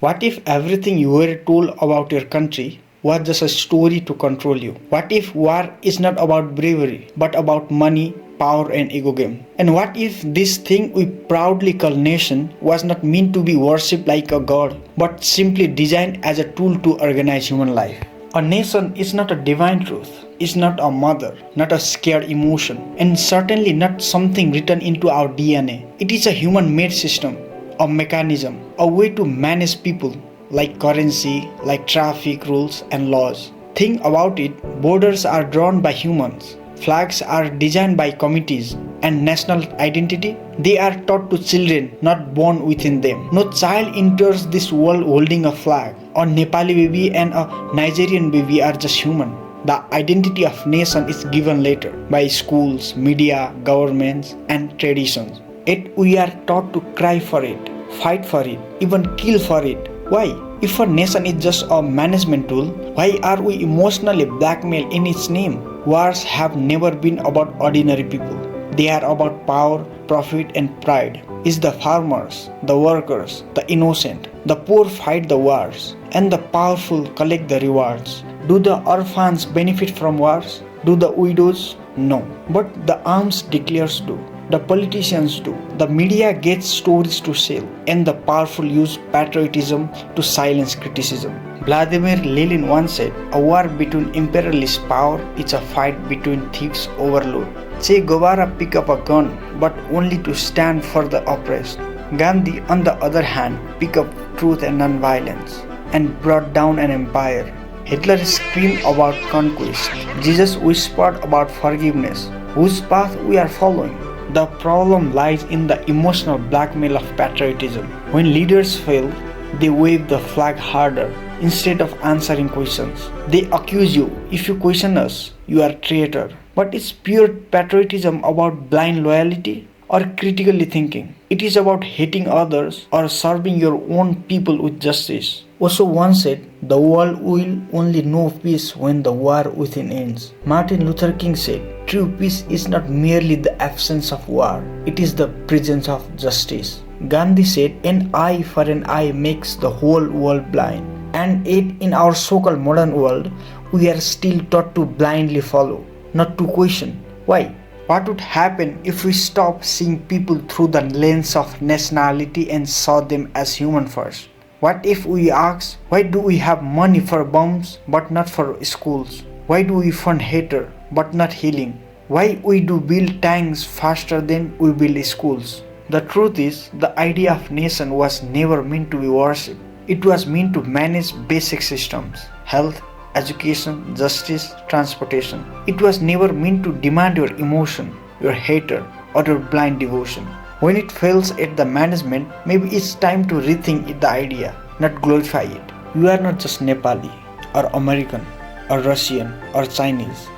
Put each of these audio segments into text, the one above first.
What if everything you were told about your country was just a story to control you? What if war is not about bravery but about money, power and ego game? And what if this thing we proudly call nation was not meant to be worshipped like a god but simply designed as a tool to organize human life? A nation is not a divine truth, is not a mother, not a scared emotion, and certainly not something written into our DNA. It is a human made system, a mechanism, a way to manage people like currency, like traffic rules and laws. Think about it, borders are drawn by humans, flags are designed by committees, and national identity, they are taught to children not born within them. No child enters this world holding a flag. A Nepali baby and a Nigerian baby are just human. The identity of nation is given later by schools, media, governments and traditions. Yet we are taught to cry for it, fight for it, even kill for it. Why? If a nation is just a management tool, why are we emotionally blackmailed in its name? Wars have never been about ordinary people. They are about power, profit and pride. It's the farmers, the workers, the innocent. The poor fight the wars and the powerful collect the rewards. Do the orphans benefit from wars? Do the widows? No. But the arms declares do. The politicians do. The media gets stories to sell, and the powerful use patriotism to silence criticism. Vladimir Lenin once said, "A war between imperialist power is a fight between thieves overload." Che Guevara picked up a gun, but only to stand for the oppressed. Gandhi, on the other hand, picked up truth and non-violence and brought down an empire. Hitler screamed about conquest. Jesus whispered about forgiveness. Whose path we are following? The problem lies in the emotional blackmail of patriotism. When leaders fail, they wave the flag harder instead of answering questions. They accuse you. If you question us, you are a traitor. But is pure patriotism about blind loyalty or critically thinking? It is about hating others or serving your own people with justice. Osho once said, "The world will only know peace when the war within ends." Martin Luther King said, "True peace is not merely the absence of war, it is the presence of justice." Gandhi said, "An eye for an eye makes the whole world blind." And yet in our so-called modern world, we are still taught to blindly follow, not to question. Why? What would happen if we stop seeing people through the lens of nationality and saw them as human first? What if we ask, why do we have money for bombs but not for schools? Why do we fund hatred but not healing? Why we do build tanks faster than we build schools? The truth is, the idea of nation was never meant to be worshipped. It was meant to manage basic systems, health, education, justice, transportation. It was never meant to demand your emotion, your hatred, or your blind devotion. When it fails at the management, maybe it's time to rethink the idea, not glorify it. You are not just Nepali, or American, or Russian, or Chinese.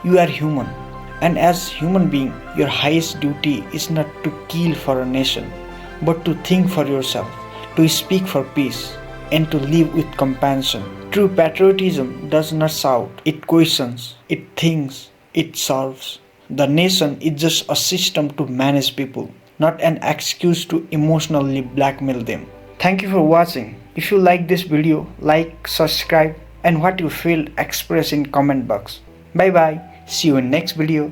You are human. And as human being, your highest duty is not to kill for a nation, but to think for yourself, to speak for peace, and to live with compassion. True patriotism does not shout, it questions, it thinks, it serves. The nation is just a system to manage people, not an excuse to emotionally blackmail them. Thank you for watching. If you like this video, like, subscribe, and what you feel express in comment box. Bye bye. See you in next video.